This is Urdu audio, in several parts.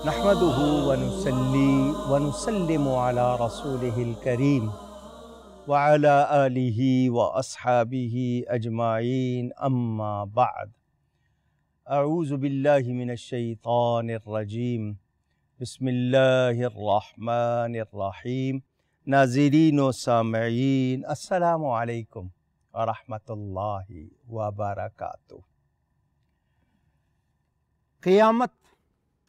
نحمده ونصلي ونسلم على رسوله الكريم وعلى آله وأصحابه أجمعين أما بعد أعوذ بالله من الشيطان الرجيم بسم الله الرحمن الرحيم ناظرین و سامعین السلام علیکم ورحمۃ اللہ وبرکاتہ۔ قیامت،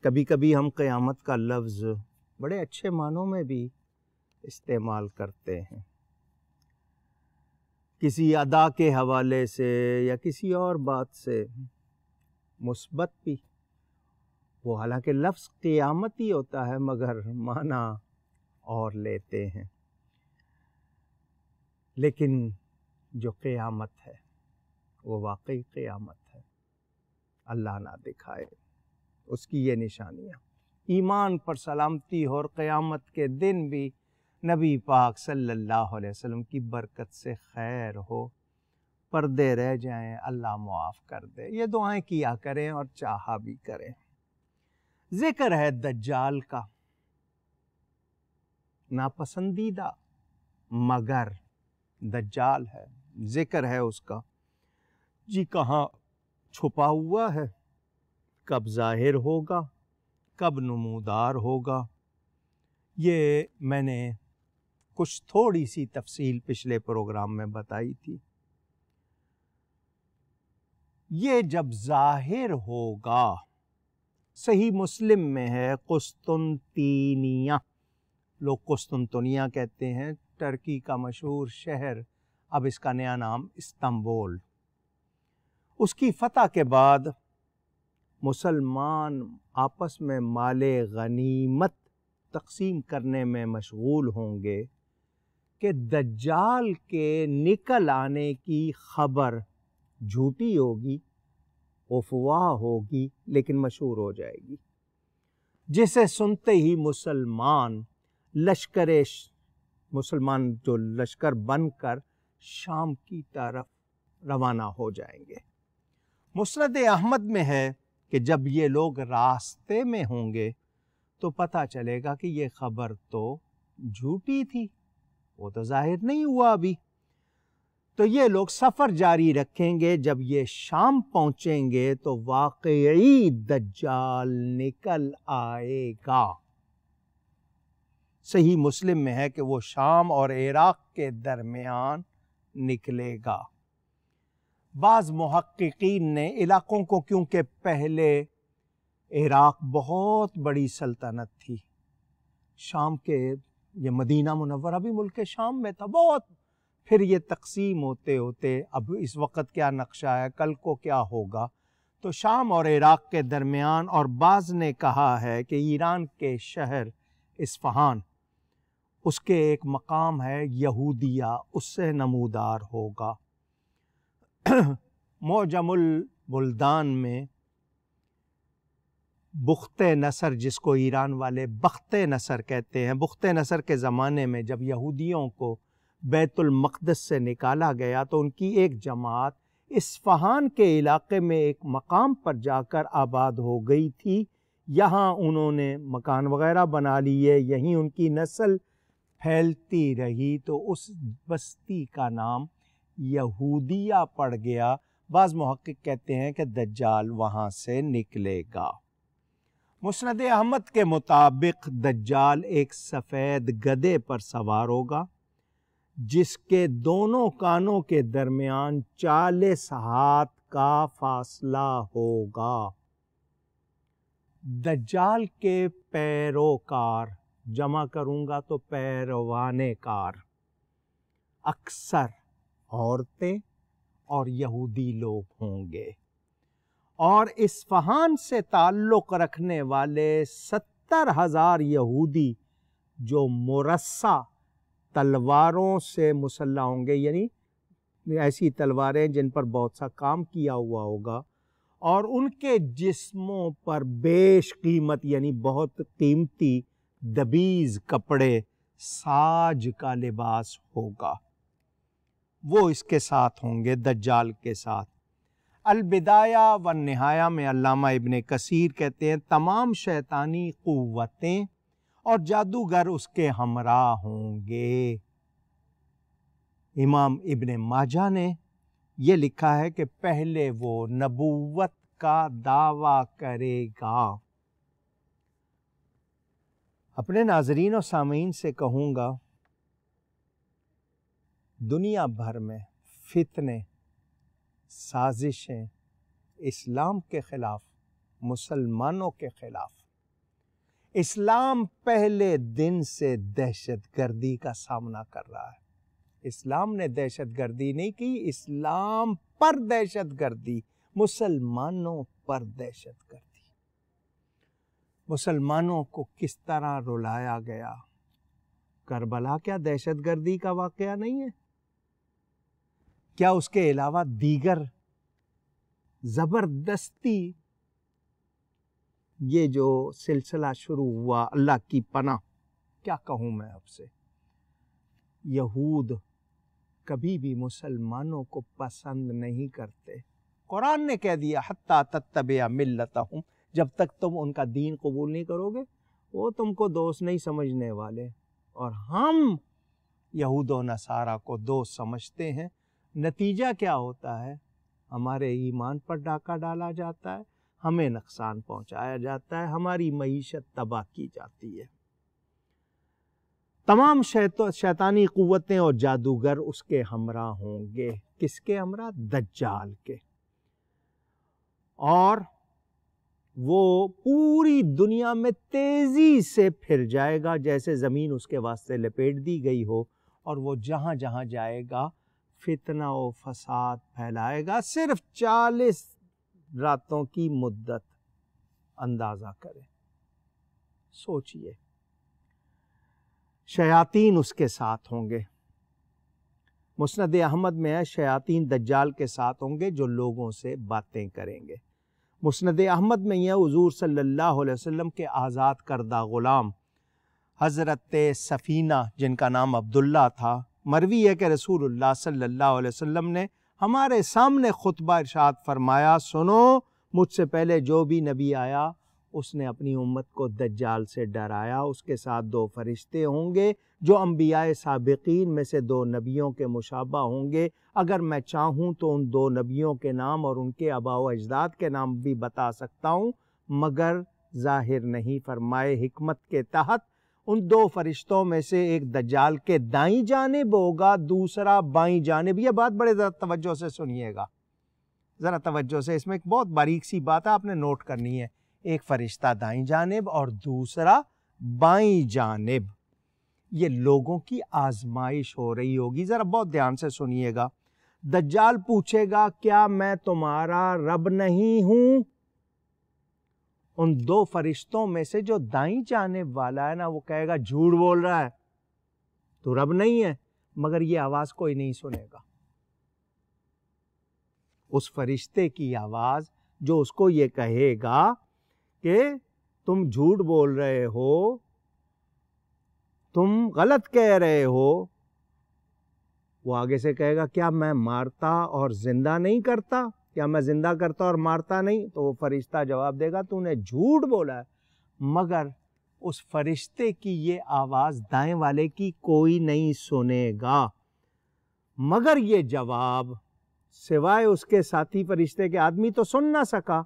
کبھی کبھی ہم قیامت کا لفظ بڑے اچھے معنوں میں بھی استعمال کرتے ہیں، کسی ادا کے حوالے سے یا کسی اور بات سے مثبت بھی، وہ حالانکہ لفظ قیامت ہی ہوتا ہے مگر معنی اور لیتے ہیں۔ لیکن جو قیامت ہے وہ واقعی قیامت ہے، اللہ نہ دکھائے، اس کی یہ نشانیاں ایمان پر سلامتی ہو، اور قیامت کے دن بھی نبی پاک صلی اللہ علیہ وسلم کی برکت سے خیر ہو، پردے رہ جائیں اللہ معاف کر دے، یہ دعائیں کیا کریں اور چاہا بھی کریں۔ ذکر ہے دجال کا، ناپسندیدہ مگر دجال ہے، ذکر ہے اس کا، جی کہاں چھپا ہوا ہے، کب ظاہر ہوگا، کب نمودار ہوگا۔ یہ میں نے کچھ تھوڑی سی تفصیل پچھلے پروگرام میں بتائی تھی۔ یہ جب ظاہر ہوگا، صحیح مسلم میں ہے قسطنطینیہ، لوگ قسطنطنیہ کہتے ہیں، ترکی کا مشہور شہر، اب اس کا نیا نام استنبول۔ اس کی فتح کے بعد مسلمان آپس میں مال غنیمت تقسیم کرنے میں مشغول ہوں گے کہ دجال کے نکل آنے کی خبر جھوٹی ہوگی، افواہ ہوگی، لیکن مشہور ہو جائے گی، جسے سنتے ہی مسلمان جو لشکر بن کر شام کی طرف روانہ ہو جائیں گے۔ مسند احمد میں ہے کہ جب یہ لوگ راستے میں ہوں گے تو پتہ چلے گا کہ یہ خبر تو جھوٹی تھی، وہ تو ظاہر نہیں ہوا ابھی۔ تو یہ لوگ سفر جاری رکھیں گے، جب یہ شام پہنچیں گے تو واقعی دجال نکل آئے گا۔ صحیح مسلم میں ہے کہ وہ شام اور عراق کے درمیان نکلے گا۔ بعض محققین نے علاقوں کو، کیونکہ پہلے عراق بہت بڑی سلطنت تھی، شام کے، یہ مدینہ منورہ بھی ملک شام میں تھا بہت، پھر یہ تقسیم ہوتے ہوتے اب اس وقت کیا نقشہ ہے، کل کو کیا ہوگا، تو شام اور عراق کے درمیان، اور بعض نے کہا ہے کہ ایران کے شہر اصفہان، اس کے ایک مقام ہے یہودیہ، اس سے نمودار ہوگا۔ معجم البلدان میں بخت نصر، جس کو ایران والے بخت نصر کہتے ہیں، بخت نصر کے زمانے میں جب یہودیوں کو بیت المقدس سے نکالا گیا تو ان کی ایک جماعت اصفہان کے علاقے میں ایک مقام پر جا کر آباد ہو گئی تھی، یہاں انہوں نے مکان وغیرہ بنا لیے، یہیں ان کی نسل پھیلتی رہی، تو اس بستی کا نام یہودیہ پڑ گیا۔ بعض محقق کہتے ہیں کہ دجال وہاں سے نکلے گا۔ مسند احمد کے مطابق دجال ایک سفید گدھے پر سوار ہوگا، جس کے دونوں کانوں کے درمیان 40 ہاتھ کا فاصلہ ہوگا۔ دجال کے پیروکار، جمع کروں گا تو پیروانے کار، اکثر عورتیں اور یہودی لوگ ہوں گے، اور اصفہان سے تعلق رکھنے والے 70,000 یہودی جو مرصع تلواروں سے مسلح ہوں گے، یعنی ایسی تلواریں جن پر بہت سا کام کیا ہوا ہوگا، اور ان کے جسموں پر بیش قیمت، یعنی بہت قیمتی دبیز کپڑے، ساج کا لباس ہوگا، وہ اس کے ساتھ ہوں گے، دجال کے ساتھ۔ البدایہ و نہایہ میں علامہ ابن کثیر کہتے ہیں تمام شیطانی قوتیں اور جادوگر اس کے ہمراہ ہوں گے۔ امام ابن ماجہ نے یہ لکھا ہے کہ پہلے وہ نبوت کا دعویٰ کرے گا۔ اپنے ناظرین و سامعین سے کہوں گا، دنیا بھر میں فتنے، سازشیں اسلام کے خلاف، مسلمانوں کے خلاف، اسلام پہلے دن سے دہشت گردی کا سامنا کر رہا ہے۔ اسلام نے دہشت گردی نہیں کی، اسلام پر دہشت گردی، مسلمانوں پر دہشت گردی۔ مسلمانوں کو کس طرح رلایا گیا۔ کربلا کیا دہشت گردی کا واقعہ نہیں ہے؟ کیا اس کے علاوہ دیگر زبردستی یہ جو سلسلہ شروع ہوا، اللہ کی پناہ کیا کہوں میں اب سے، یہود کبھی بھی مسلمانوں کو پسند نہیں کرتے۔ قرآن نے کہہ دیا حتی تتبع ملتہم، جب تک تم ان کا دین قبول نہیں کرو گے وہ تم کو دوست نہیں سمجھنے والے، اور ہم یہود و نصارہ کو دوست سمجھتے ہیں۔ نتیجہ کیا ہوتا ہے؟ ہمارے ایمان پر ڈاکہ ڈالا جاتا ہے، ہمیں نقصان پہنچایا جاتا ہے، ہماری معیشت تباہ کی جاتی ہے۔ تمام شیطانی قوتیں اور جادوگر اس کے ہمراہ ہوں گے۔ کس کے ہمراہ؟ دجال کے۔ اور وہ پوری دنیا میں تیزی سے پھر جائے گا جیسے زمین اس کے واسطے لپیٹ دی گئی ہو، اور وہ جہاں جہاں جائے گا فتنہ و فساد پھیلائے گا۔ صرف 40 راتوں کی مدت اندازہ کریں، سوچئے۔ شیاطین اس کے ساتھ ہوں گے۔ مسند احمد میں ہے شیاطین دجال کے ساتھ ہوں گے جو لوگوں سے باتیں کریں گے۔ مسند احمد میں یہ حضور صلی اللہ علیہ وسلم کے آزاد کردہ غلام حضرت سفینہ، جن کا نام عبداللہ تھا، مروی ہے کہ رسول اللہ صلی اللہ علیہ وسلم نے ہمارے سامنے خطبہ ارشاد فرمایا، سنو، مجھ سے پہلے جو بھی نبی آیا اس نے اپنی امت کو دجال سے ڈرایا۔ اس کے ساتھ 2 فرشتے ہوں گے جو انبیاء سابقین میں سے 2 نبیوں کے مشابہ ہوں گے۔ اگر میں چاہوں تو ان 2 نبیوں کے نام اور ان کے آباء و اجداد کے نام بھی بتا سکتا ہوں، مگر ظاہر نہیں۔ فرمائے حکمت کے تحت ان 2 فرشتوں میں سے ایک دجال کے دائیں جانب ہوگا، دوسرا بائیں جانب۔ یہ بات بڑے ذرا توجہ سے سنیے گا، ذرا توجہ سے، اس میں ایک بہت باریک سی بات ہے، آپ نے نوٹ کرنی ہے۔ ایک فرشتہ دائیں جانب اور دوسرا بائیں جانب۔ یہ لوگوں کی آزمائش ہو رہی ہوگی، ذرا بہت دھیان سے سنیے گا۔ دجال پوچھے گا، کیا میں تمہارا رب نہیں ہوں؟ ان 2 فرشتوں میں سے جو دائیں جانب والا ہے نا، وہ کہے گا جھوٹ بول رہا ہے، تو رب نہیں ہے، مگر یہ آواز کوئی نہیں سنے گا۔ اس فرشتے کی آواز جو اس کو یہ کہے گا کہ تم جھوٹ بول رہے ہو، تم غلط کہہ رہے ہو، وہ آگے سے کہے گا کیا میں مارتا اور زندہ نہیں کرتا؟ کیا میں زندہ کرتا اور مارتا نہیں؟ تو وہ فرشتہ جواب دے گا تو نے جھوٹ بولا ہے، مگر اس فرشتے کی یہ آواز دائیں والے کی کوئی نہیں سنے گا۔ مگر یہ جواب سوائے اس کے ساتھی فرشتے کے آدمی تو سن نہ سکا۔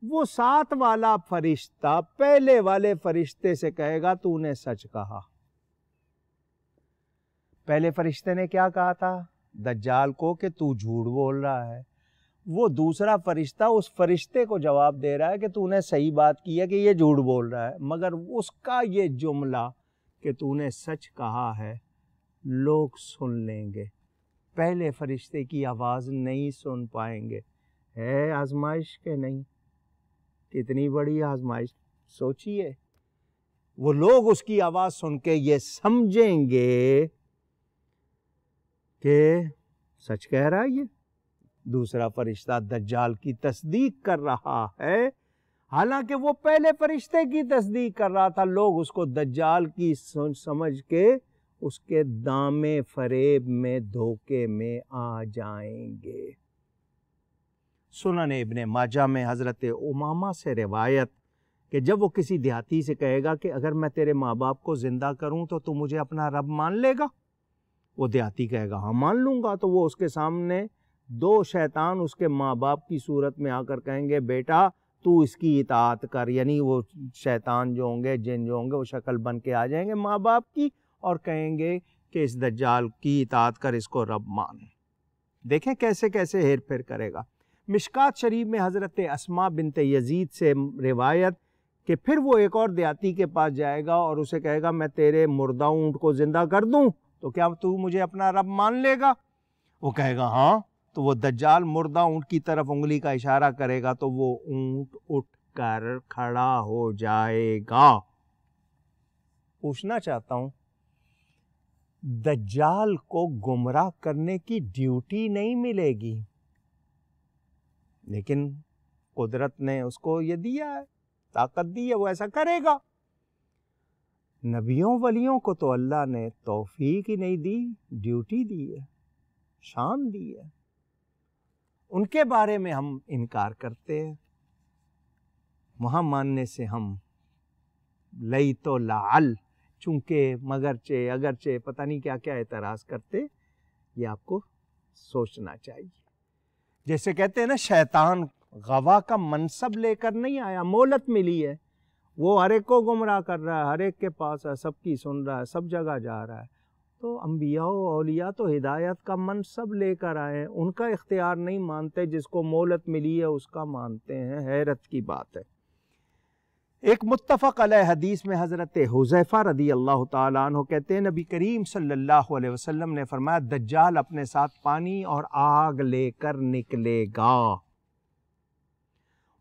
وہ 7 والا فرشتہ پہلے والے فرشتے سے کہے گا تو نے سچ کہا۔ پہلے فرشتے نے کیا کہا تھا دجال کو کہ تو جھوٹ بول رہا ہے، وہ دوسرا فرشتہ اس فرشتے کو جواب دے رہا ہے کہ تو نے صحیح بات کی ہے کہ یہ جھوٹ بول رہا ہے، مگر اس کا یہ جملہ کہ تو نے سچ کہا ہے لوگ سن لیں گے، پہلے فرشتے کی آواز نہیں سن پائیں گے۔ ہے آزمائش کہ نہیں؟ کتنی بڑی آزمائش، سوچئے۔ وہ لوگ اس کی آواز سن کے یہ سمجھیں گے کہ سچ کہہ رہا ہے یہ۔ دوسرا فرشتہ دجال کی تصدیق کر رہا ہے، حالانکہ وہ پہلے فرشتے کی تصدیق کر رہا تھا۔ لوگ اس کو دجال کی سمجھ کے اس کے دامے فریب میں دھوکے میں آ جائیں گے۔ سنن ابن ماجہ میں حضرت امامہ سے روایت کہ جب وہ کسی دیہاتی سے کہے گا کہ اگر میں تیرے ماں باپ کو زندہ کروں تو مجھے اپنا رب مان لے گا؟ وہ دیہاتی کہے گا ہاں مان لوں گا، تو وہ اس کے سامنے دو شیطان اس کے ماں باپ کی صورت میں آ کر کہیں گے بیٹا تو اس کی اطاعت کر، یعنی وہ شیطان جو ہوں گے، جن جو ہوں گے، وہ شکل بن کے آ جائیں گے ماں باپ کی اور کہیں گے کہ اس دجال کی اطاعت کر، اس کو رب مان۔ دیکھیں کیسے کیسے ہیر پھیر کرے گا۔ مشکات شریف میں حضرت اسماء بنت یزید سے روایت کہ پھر وہ ایک اور دیہاتی کے پاس جائے گا اور اسے کہے گا میں تیرے مردہ اونٹ کو زندہ کر دوں تو کیا تو مجھے اپنا رب مان لے گا؟ وہ کہے گا ہاں، تو وہ دجال مردہ اونٹ کی طرف انگلی کا اشارہ کرے گا تو وہ اونٹ اٹھ کر کھڑا ہو جائے گا۔ پوچھنا چاہتا ہوں، دجال کو گمراہ کرنے کی ڈیوٹی نہیں ملے گی، لیکن قدرت نے اس کو یہ دیا ہے، طاقت دی ہے، وہ ایسا کرے گا۔ نبیوں ولیوں کو تو اللہ نے توفیق ہی نہیں دی، ڈیوٹی دی ہے، شان دی ہے، ان کے بارے میں ہم انکار کرتے ہیں۔ وہاں ماننے سے ہم لئی تو لعل، چونکہ مگرچہ اگرچہ پتہ نہیں کیا کیا اعتراض کرتے، یہ آپ کو سوچنا چاہیے۔ جیسے کہتے ہیں نا شیطان غوا کا منصب لے کر نہیں آیا، مہلت ملی ہے، وہ ہر ایک کو گمراہ کر رہا ہے، ہر ایک کے پاس ہے، سب کی سن رہا ہے، سب جگہ جا رہا ہے۔ تو انبیاء و اولیاء تو ہدایت کا منصب لے کر آئے ہیں، ان کا اختیار نہیں مانتے، جس کو مہلت ملی ہے اس کا مانتے ہیں، حیرت کی بات ہے۔ ایک متفق علیہ حدیث میں حضرت حذیفہ رضی اللہ تعالیٰ عنہ کہتے ہیں نبی کریم صلی اللہ علیہ وسلم نے فرمایا دجال اپنے ساتھ پانی اور آگ لے کر نکلے گا۔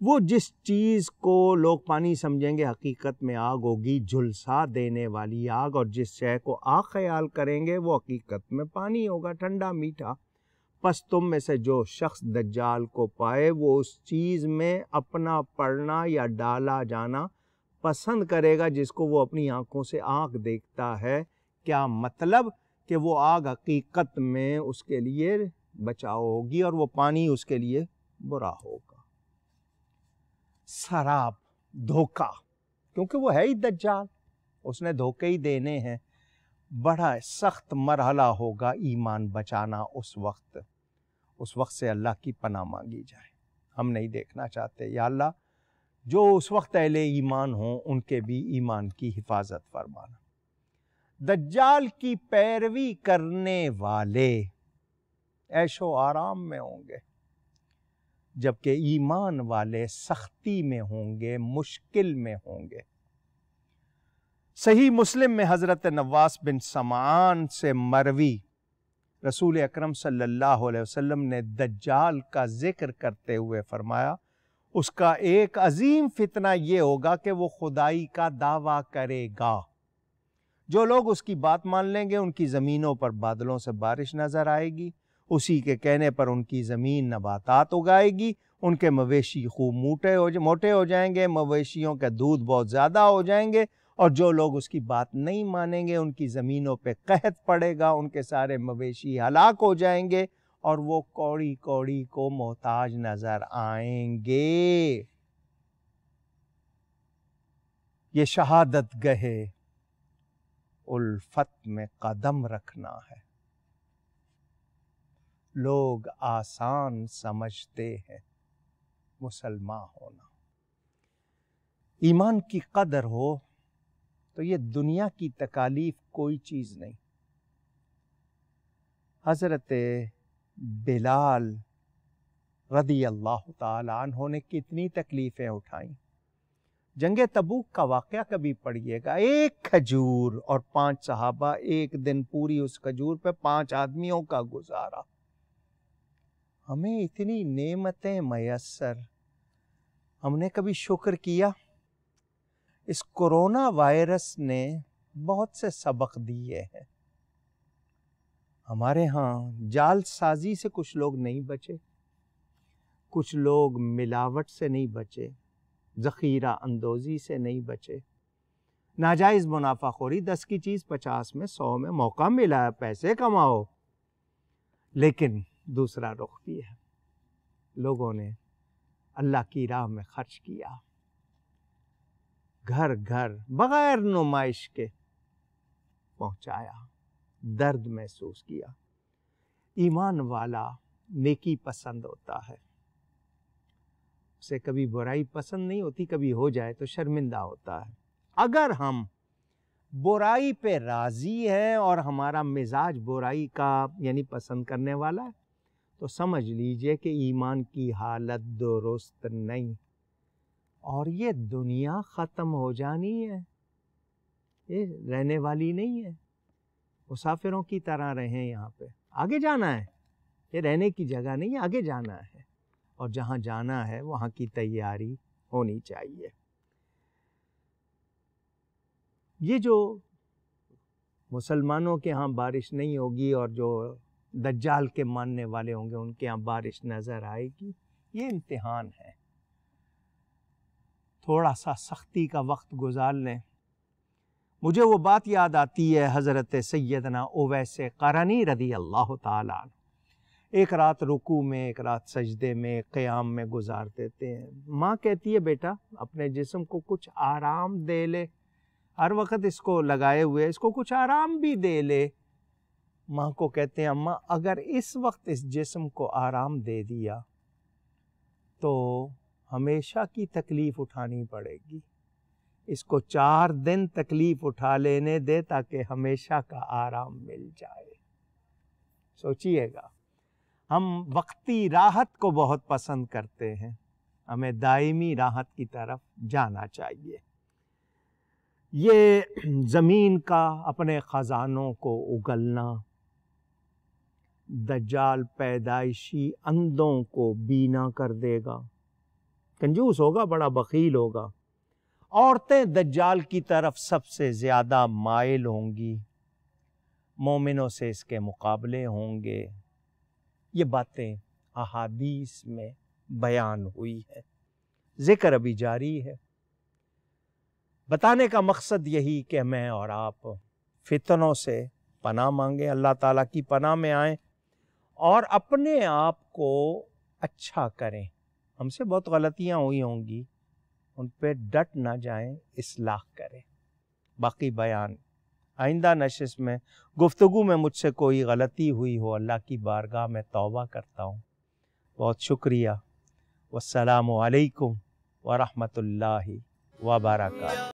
وہ جس چیز کو لوگ پانی سمجھیں گے حقیقت میں آگ ہوگی، جھلسا دینے والی آگ، اور جس شے کو آگ خیال کریں گے وہ حقیقت میں پانی ہوگا، ٹھنڈا میٹھا۔ پس تم میں سے جو شخص دجال کو پائے وہ اس چیز میں اپنا پڑنا یا ڈالا جانا پسند کرے گا جس کو وہ اپنی آنکھوں سے آنکھ دیکھتا ہے۔ کیا مطلب کہ وہ آگ حقیقت میں اس کے لیے بچاؤ ہوگی اور وہ پانی اس کے لیے برا ہوگا۔ سراب، دھوکہ، کیونکہ وہ ہے ہی دجال، اس نے دھوکے ہی دینے ہیں۔ بڑا سخت مرحلہ ہوگا ایمان بچانا اس وقت سے اللہ کی پناہ مانگی جائے۔ ہم نہیں دیکھنا چاہتے، یا اللہ جو اس وقت اہل ایمان ہوں ان کے بھی ایمان کی حفاظت فرمانا۔ دجال کی پیروی کرنے والے عیش و آرام میں ہوں گے، جبکہ ایمان والے سختی میں ہوں گے، مشکل میں ہوں گے۔ صحیح مسلم میں حضرت نواس بن سمعان سے مروی رسول اکرم صلی اللہ علیہ وسلم نے دجال کا ذکر کرتے ہوئے فرمایا اس کا ایک عظیم فتنہ یہ ہوگا کہ وہ خدائی کا دعویٰ کرے گا۔ جو لوگ اس کی بات مان لیں گے ان کی زمینوں پر بادلوں سے بارش نظر آئے گی، اسی کے کہنے پر ان کی زمین نباتات اگائے گی، ان کے مویشی خوب موٹے ہو جائیں گے، مویشیوں کا دودھ بہت زیادہ ہو جائیں گے، اور جو لوگ اس کی بات نہیں مانیں گے ان کی زمینوں پہ قحط پڑے گا، ان کے سارے مویشی ہلاک ہو جائیں گے اور وہ کوڑی کوڑی کو محتاج نظر آئیں گے۔ یہ شہادت گہے الفت میں قدم رکھنا ہے۔ لوگ آسان سمجھتے ہیں مسلمان ہونا۔ ایمان کی قدر ہو تو یہ دنیا کی تکالیف کوئی چیز نہیں۔ حضرت بلال رضی اللہ تعالی عنہ نے کتنی تکلیفیں اٹھائیں۔ جنگ تبوک کا واقعہ کبھی پڑھیے گا، ایک کھجور اور 5 صحابہ، ایک دن پوری اس کھجور پہ 5 آدمیوں کا گزارا۔ ہمیں اتنی نعمتیں میسر، ہم نے کبھی شکر کیا؟ اس کورونا وائرس نے بہت سے سبق دیے ہیں۔ ہمارے ہاں جال سازی سے کچھ لوگ نہیں بچے، کچھ لوگ ملاوٹ سے نہیں بچے، ذخیرہ اندوزی سے نہیں بچے، ناجائز منافع خوری، 10 کی چیز 50 میں 100 میں، موقع ملا ہے پیسے کماؤ۔ لیکن دوسرا رخ بھی ہے، لوگوں نے اللہ کی راہ میں خرچ کیا، گھر گھر بغیر نمائش کے پہنچایا، درد محسوس کیا۔ ایمان والا نیکی پسند ہوتا ہے، اسے کبھی برائی پسند نہیں ہوتی، کبھی ہو جائے تو شرمندہ ہوتا ہے۔ اگر ہم برائی پہ راضی ہیں اور ہمارا مزاج برائی کا یعنی پسند کرنے والا ہے تو سمجھ لیجئے کہ ایمان کی حالت درست نہیں، اور یہ دنیا ختم ہو جانی ہے، یہ رہنے والی نہیں ہے۔ مسافروں کی طرح رہیں، یہاں پہ آگے جانا ہے، یہ رہنے کی جگہ نہیں ہے، آگے جانا ہے، اور جہاں جانا ہے وہاں کی تیاری ہونی چاہیے۔ یہ جو مسلمانوں کے ہاں بارش نہیں ہوگی اور جو دجال کے ماننے والے ہوں گے ان کے ہاں بارش نظر آئے گی، یہ امتحان ہے۔ تھوڑا سا سختی کا وقت گزار لیں۔ مجھے وہ بات یاد آتی ہے حضرت سیدنا اویس قرنی رضی اللہ تعالیٰ عنہ، ایک رات رکوع میں، ایک رات سجدے میں، قیام میں گزار دیتے ہیں۔ ماں کہتی ہے بیٹا اپنے جسم کو کچھ آرام دے لے، ہر وقت اس کو لگائے ہوئے، اس کو کچھ آرام بھی دے لے۔ ماں کو کہتے ہیں اماں اگر اس وقت اس جسم کو آرام دے دیا تو ہمیشہ کی تکلیف اٹھانی پڑے گی، اس کو 4 دن تکلیف اٹھا لینے دے تاکہ ہمیشہ کا آرام مل جائے۔ سوچئے گا، ہم وقتی راحت کو بہت پسند کرتے ہیں، ہمیں دائمی راحت کی طرف جانا چاہیے۔ یہ زمین کا اپنے خزانوں کو اگلنا، دجال پیدائشی اندھوں کو بینا کر دے گا، کنجوس ہوگا، بڑا بخیل ہوگا۔ عورتیں دجال کی طرف سب سے زیادہ مائل ہوں گی، مومنوں سے اس کے مقابلے ہوں گے۔ یہ باتیں احادیث میں بیان ہوئی ہے، ذکر ابھی جاری ہے۔ بتانے کا مقصد یہی کہ میں اور آپ فتنوں سے پناہ مانگیں، اللہ تعالیٰ کی پناہ میں آئیں اور اپنے آپ کو اچھا کریں۔ ہم سے بہت غلطیاں ہوئی ہوں گی، ان پہ ڈٹ نہ جائیں، اصلاح کریں۔ باقی بیان آئندہ نشست میں، گفتگو میں مجھ سے کوئی غلطی ہوئی ہو، اللہ کی بارگاہ میں توبہ کرتا ہوں۔ بہت شکریہ۔ والسلام علیکم ورحمۃ اللہ وبرکاتہ۔